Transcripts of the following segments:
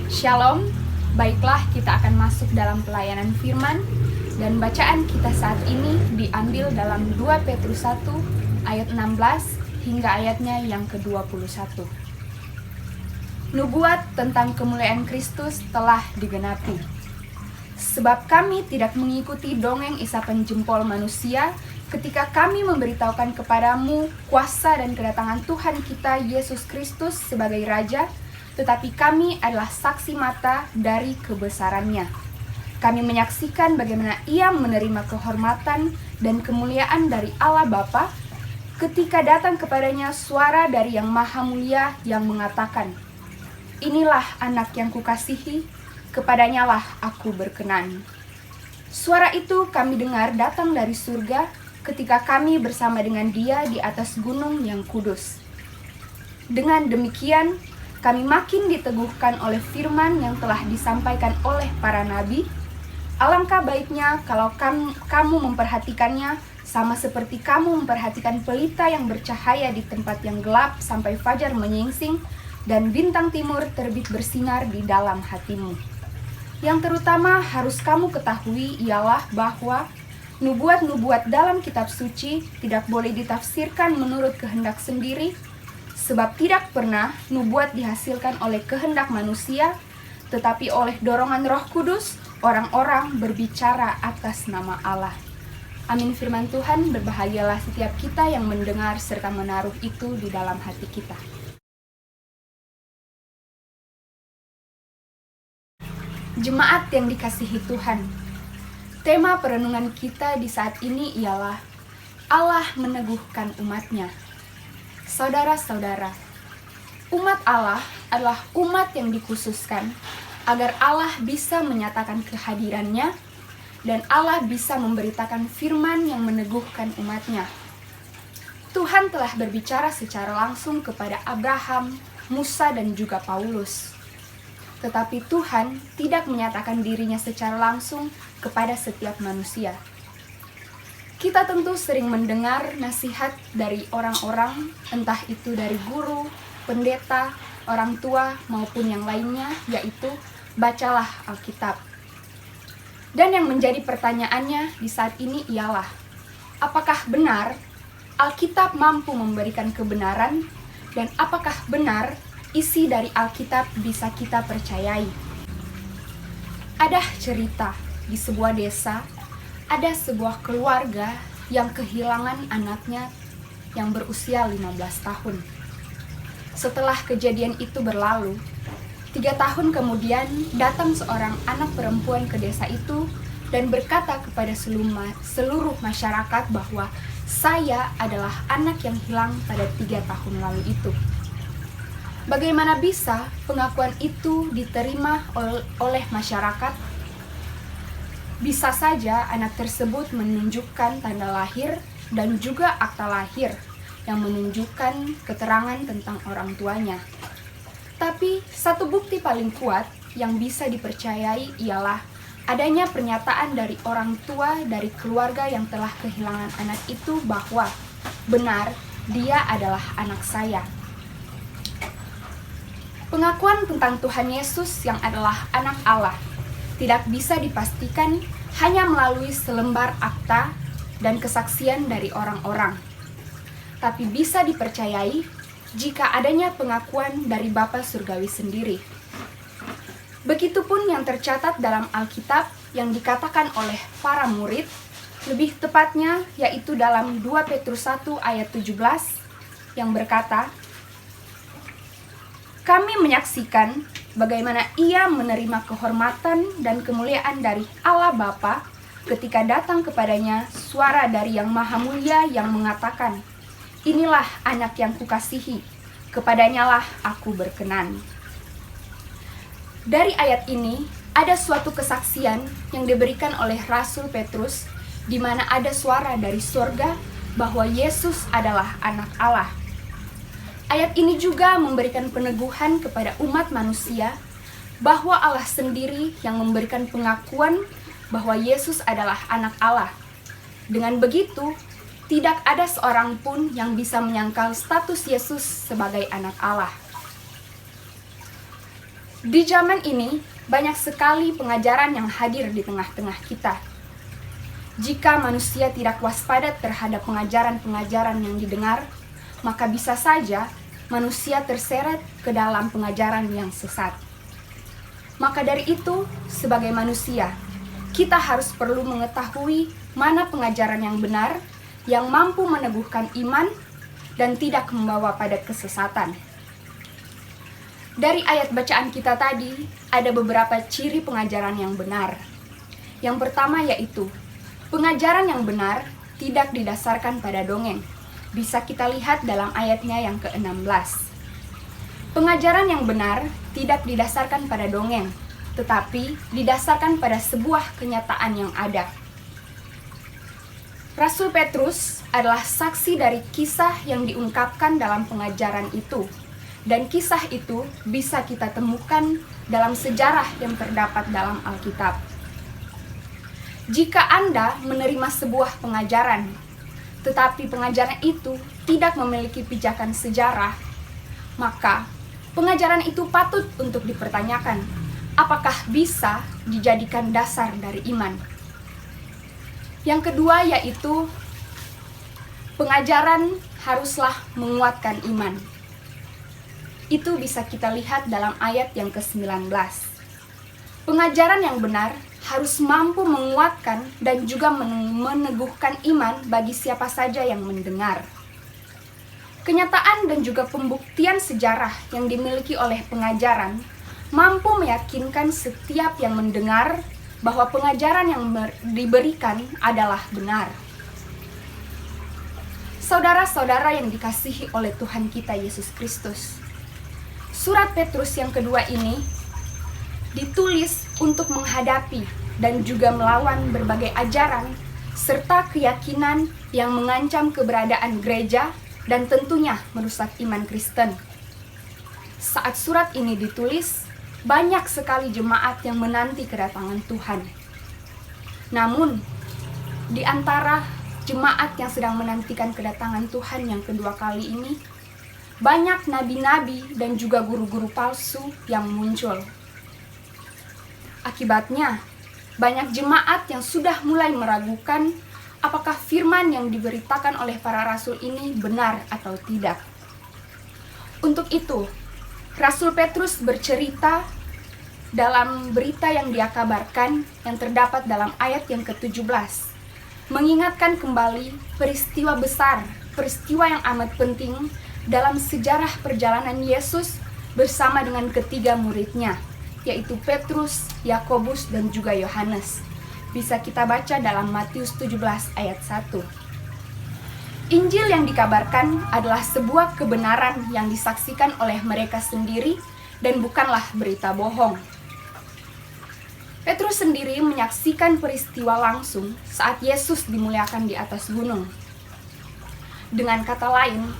Shalom, baiklah kita akan masuk dalam pelayanan firman dan bacaan kita saat ini diambil dalam 2 Petrus 1 ayat 16 hingga ayatnya yang ke-21. Nubuat tentang kemuliaan Kristus telah digenapi. Sebab kami tidak mengikuti dongeng isapan jempol manusia ketika kami memberitahukan kepadamu kuasa dan kedatangan Tuhan kita Yesus Kristus sebagai Raja, tetapi kami adalah saksi mata dari kebesarannya. Kami menyaksikan bagaimana Ia menerima kehormatan dan kemuliaan dari Allah Bapa ketika datang kepadanya suara dari Yang Maha Mulia yang mengatakan, "Inilah anak yang kukasihi, kepadanya lah aku berkenan." Suara itu kami dengar datang dari surga ketika kami bersama dengan Dia di atas gunung yang kudus. Dengan demikian, kami makin diteguhkan oleh firman yang telah disampaikan oleh para nabi. Alangkah baiknya kalau kamu memperhatikannya sama seperti kamu memperhatikan pelita yang bercahaya di tempat yang gelap sampai fajar menyingsing dan bintang timur terbit bersinar di dalam hatimu. Yang terutama harus kamu ketahui ialah bahwa nubuat-nubuat dalam kitab suci tidak boleh ditafsirkan menurut kehendak sendiri, sebab tidak pernah nubuat dihasilkan oleh kehendak manusia, tetapi oleh dorongan Roh Kudus, orang-orang berbicara atas nama Allah. Amin. Firman Tuhan, berbahagialah setiap kita yang mendengar serta menaruh itu di dalam hati kita. Jemaat yang dikasihi Tuhan, tema perenungan kita di saat ini ialah Allah meneguhkan umat-Nya. Saudara-saudara, umat Allah adalah umat yang dikhususkan agar Allah bisa menyatakan kehadirannya dan Allah bisa memberitakan firman yang meneguhkan umat-Nya. Tuhan telah berbicara secara langsung kepada Abraham, Musa, dan juga Paulus. Tetapi Tuhan tidak menyatakan dirinya secara langsung kepada setiap manusia. Kita tentu sering mendengar nasihat dari orang-orang, entah itu dari guru, pendeta, orang tua, maupun yang lainnya, yaitu bacalah Alkitab. Dan yang menjadi pertanyaannya di saat ini ialah, apakah benar Alkitab mampu memberikan kebenaran, dan apakah benar isi dari Alkitab bisa kita percayai? Ada cerita di sebuah desa, ada sebuah keluarga yang kehilangan anaknya yang berusia 15 tahun. Setelah kejadian itu berlalu, 3 tahun kemudian datang seorang anak perempuan ke desa itu dan berkata kepada seluruh masyarakat bahwa saya adalah anak yang hilang pada 3 tahun lalu itu. Bagaimana bisa pengakuan itu diterima oleh masyarakat? Bisa saja anak tersebut menunjukkan tanda lahir dan juga akta lahir yang menunjukkan keterangan tentang orang tuanya. Tapi satu bukti paling kuat yang bisa dipercayai ialah adanya pernyataan dari orang tua dari keluarga yang telah kehilangan anak itu bahwa benar dia adalah anak saya. Pengakuan tentang Tuhan Yesus yang adalah anak Allah tidak bisa dipastikan hanya melalui selembar akta dan kesaksian dari orang-orang, tapi bisa dipercayai jika adanya pengakuan dari Bapa Surgawi sendiri. Begitupun yang tercatat dalam Alkitab yang dikatakan oleh para murid, lebih tepatnya yaitu dalam 2 Petrus 1 ayat 17 yang berkata, "Kami menyaksikan bagaimana Ia menerima kehormatan dan kemuliaan dari Allah Bapa ketika datang kepadanya suara dari Yang Maha Mulia yang mengatakan, 'Inilah anak yang kukasihi, kepadanya lah aku berkenan.'" Dari ayat ini ada suatu kesaksian yang diberikan oleh Rasul Petrus di mana ada suara dari surga bahwa Yesus adalah anak Allah. Ayat ini juga memberikan peneguhan kepada umat manusia bahwa Allah sendiri yang memberikan pengakuan bahwa Yesus adalah anak Allah. Dengan begitu, tidak ada seorang pun yang bisa menyangkal status Yesus sebagai anak Allah. Di zaman ini, banyak sekali pengajaran yang hadir di tengah-tengah kita. Jika manusia tidak waspada terhadap pengajaran-pengajaran yang didengar, maka bisa saja manusia terseret ke dalam pengajaran yang sesat. Maka dari itu, sebagai manusia, kita harus perlu mengetahui mana pengajaran yang benar, yang mampu meneguhkan iman, dan tidak membawa pada kesesatan. Dari ayat bacaan kita tadi, ada beberapa ciri pengajaran yang benar. Yang pertama yaitu, pengajaran yang benar tidak didasarkan pada dongeng. Bisa kita lihat dalam ayatnya yang ke-16. Pengajaran yang benar tidak didasarkan pada dongeng, tetapi didasarkan pada sebuah kenyataan yang ada. Rasul Petrus adalah saksi dari kisah yang diungkapkan dalam pengajaran itu. Dan kisah itu bisa kita temukan dalam sejarah yang terdapat dalam Alkitab. Jika Anda menerima sebuah pengajaran, tetapi pengajaran itu tidak memiliki pijakan sejarah, maka pengajaran itu patut untuk dipertanyakan, apakah bisa dijadikan dasar dari iman. Yang kedua yaitu, pengajaran haruslah menguatkan iman. Itu bisa kita lihat dalam ayat yang ke-19. Pengajaran yang benar harus mampu menguatkan dan juga meneguhkan iman bagi siapa saja yang mendengar. Kenyataan dan juga pembuktian sejarah yang dimiliki oleh pengajaran mampu meyakinkan setiap yang mendengar bahwa pengajaran yang diberikan adalah benar. Saudara-saudara yang dikasihi oleh Tuhan kita Yesus Kristus, surat Petrus yang kedua ini ditulis untuk menghadapi dan juga melawan berbagai ajaran serta keyakinan yang mengancam keberadaan gereja dan tentunya merusak iman Kristen. Saat surat ini ditulis, banyak sekali jemaat yang menanti kedatangan Tuhan. Namun, di antara jemaat yang sedang menantikan kedatangan Tuhan yang kedua kali ini, banyak nabi-nabi dan juga guru-guru palsu yang muncul. Akibatnya, banyak jemaat yang sudah mulai meragukan apakah firman yang diberitakan oleh para rasul ini benar atau tidak. Untuk itu, Rasul Petrus bercerita dalam berita yang dia kabarkan yang terdapat dalam ayat yang ke-17, mengingatkan kembali peristiwa besar, peristiwa yang amat penting dalam sejarah perjalanan Yesus bersama dengan ketiga muridnya, yaitu Petrus, Yakobus, dan juga Yohanes. Bisa kita baca dalam Matius 17 ayat 1. Injil yang dikabarkan adalah sebuah kebenaran yang disaksikan oleh mereka sendiri dan bukanlah berita bohong. Petrus sendiri menyaksikan peristiwa langsung saat Yesus dimuliakan di atas gunung. Dengan kata lain,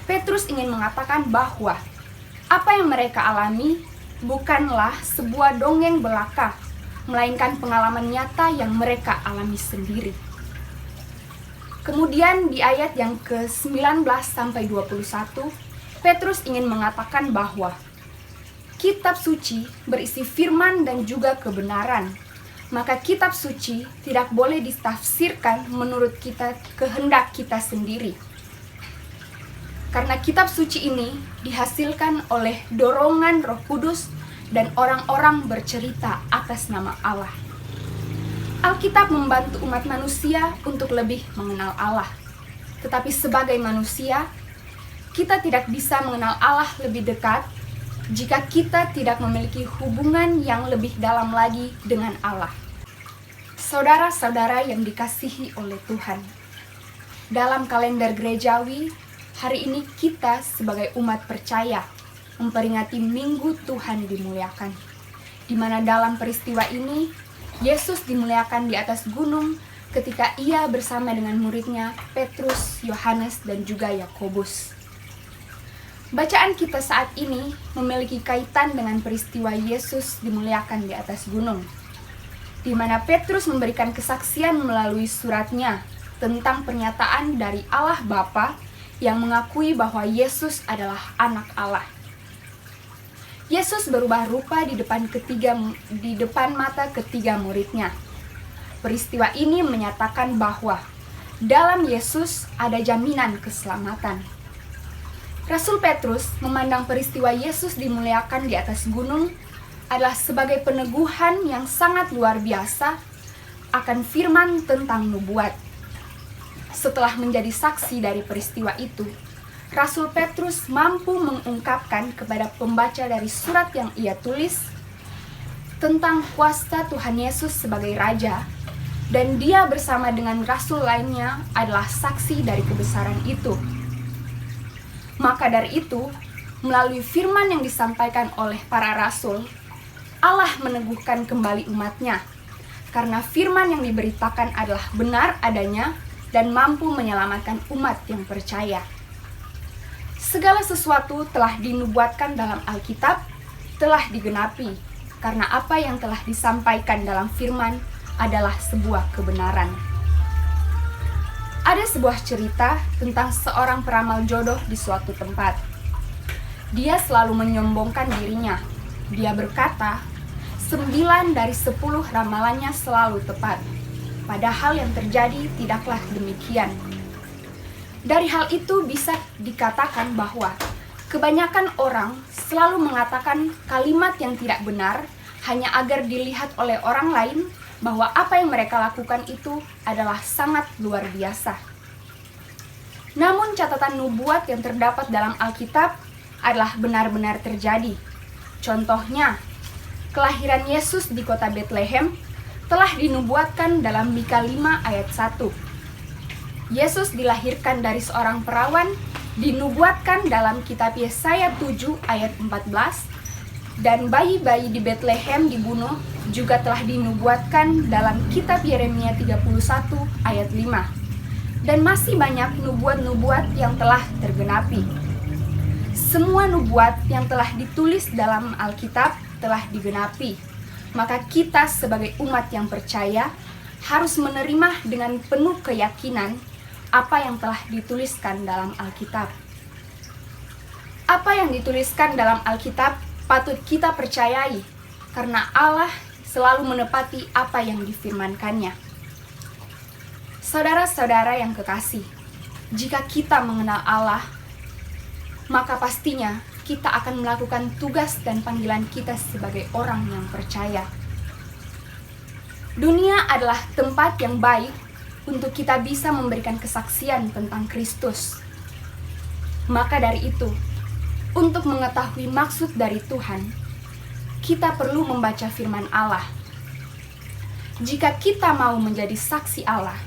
Petrus ingin mengatakan bahwa apa yang mereka alami bukanlah sebuah dongeng belaka, melainkan pengalaman nyata yang mereka alami sendiri. Kemudian di ayat yang ke-19 sampai 21, Petrus ingin mengatakan bahwa kitab suci berisi firman dan juga kebenaran. Maka kitab suci tidak boleh ditafsirkan menurut kehendak kita sendiri. Karena kitab suci ini dihasilkan oleh dorongan Roh Kudus dan orang-orang bercerita atas nama Allah. Alkitab membantu umat manusia untuk lebih mengenal Allah. Tetapi sebagai manusia, kita tidak bisa mengenal Allah lebih dekat jika kita tidak memiliki hubungan yang lebih dalam lagi dengan Allah. Saudara-saudara yang dikasihi oleh Tuhan, dalam kalender gerejawi, hari ini kita sebagai umat percaya memperingati Minggu Tuhan dimuliakan, di mana dalam peristiwa ini Yesus dimuliakan di atas gunung ketika ia bersama dengan muridnya Petrus, Yohanes, dan juga Yakobus. Bacaan kita saat ini memiliki kaitan dengan peristiwa Yesus dimuliakan di atas gunung, di mana Petrus memberikan kesaksian melalui suratnya tentang pernyataan dari Allah Bapa yang mengakui bahwa Yesus adalah anak Allah. Yesus berubah rupa di depan mata ketiga muridnya. Peristiwa ini menyatakan bahwa dalam Yesus ada jaminan keselamatan. Rasul Petrus memandang peristiwa Yesus dimuliakan di atas gunung adalah sebagai peneguhan yang sangat luar biasa akan firman tentang nubuat. Setelah menjadi saksi dari peristiwa itu, Rasul Petrus mampu mengungkapkan kepada pembaca dari surat yang ia tulis tentang kuasa Tuhan Yesus sebagai Raja, dan dia bersama dengan rasul lainnya adalah saksi dari kebesaran itu. Maka dari itu, melalui firman yang disampaikan oleh para rasul, Allah meneguhkan kembali umatnya, karena firman yang diberitakan adalah benar adanya dan mampu menyelamatkan umat yang percaya. Segala sesuatu telah dinubuatkan dalam Alkitab, telah digenapi, karena apa yang telah disampaikan dalam firman adalah sebuah kebenaran. Ada sebuah cerita tentang seorang peramal jodoh di suatu tempat. Dia selalu menyombongkan dirinya. Dia berkata, 9 dari 10 ramalannya selalu tepat. Padahal yang terjadi tidaklah demikian. Dari hal itu bisa dikatakan bahwa kebanyakan orang selalu mengatakan kalimat yang tidak benar hanya agar dilihat oleh orang lain bahwa apa yang mereka lakukan itu adalah sangat luar biasa. Namun catatan nubuat yang terdapat dalam Alkitab adalah benar-benar terjadi. Contohnya, kelahiran Yesus di kota Betlehem telah dinubuatkan dalam Mika 5 ayat 1. Yesus dilahirkan dari seorang perawan dinubuatkan dalam kitab Yesaya 7 ayat 14, dan bayi-bayi di Betlehem dibunuh juga telah dinubuatkan dalam kitab Yeremia 31 ayat 5. Dan masih banyak nubuat-nubuat yang telah tergenapi. Semua nubuat yang telah ditulis dalam Alkitab telah digenapi. Maka kita sebagai umat yang percaya harus menerima dengan penuh keyakinan apa yang telah dituliskan dalam Alkitab. Apa yang dituliskan dalam Alkitab patut kita percayai, karena Allah selalu menepati apa yang difirmankannya. Saudara-saudara yang kekasih, jika kita mengenal Allah, maka pastinya kita akan melakukan tugas dan panggilan kita sebagai orang yang percaya. Dunia adalah tempat yang baik untuk kita bisa memberikan kesaksian tentang Kristus. Maka dari itu, untuk mengetahui maksud dari Tuhan, kita perlu membaca firman Allah. Jika kita mau menjadi saksi Allah,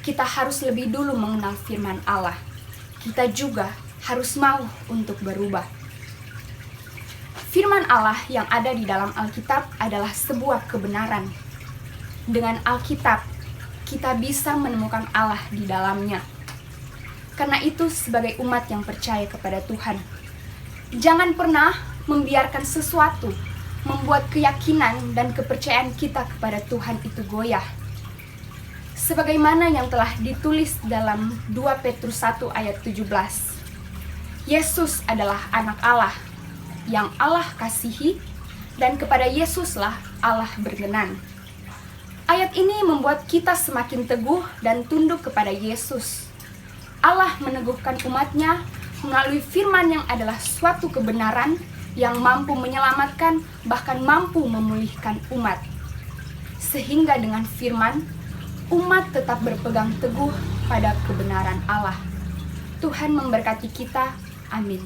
kita harus lebih dulu mengenal firman Allah. Kita juga harus mau untuk berubah. Firman Allah yang ada di dalam Alkitab adalah sebuah kebenaran. Dengan Alkitab, kita bisa menemukan Allah di dalamnya. Karena itu, sebagai umat yang percaya kepada Tuhan, jangan pernah membiarkan sesuatu membuat keyakinan dan kepercayaan kita kepada Tuhan itu goyah. Sebagaimana yang telah ditulis dalam 2 Petrus 1 ayat 17. Yesus adalah anak Allah yang Allah kasihi, dan kepada Yesuslah Allah berkenan. Ayat ini membuat kita semakin teguh dan tunduk kepada Yesus. Allah meneguhkan umatnya melalui firman yang adalah suatu kebenaran yang mampu menyelamatkan, bahkan mampu memulihkan umat. Sehingga dengan firman, umat tetap berpegang teguh pada kebenaran Allah. Tuhan memberkati kita. Amin.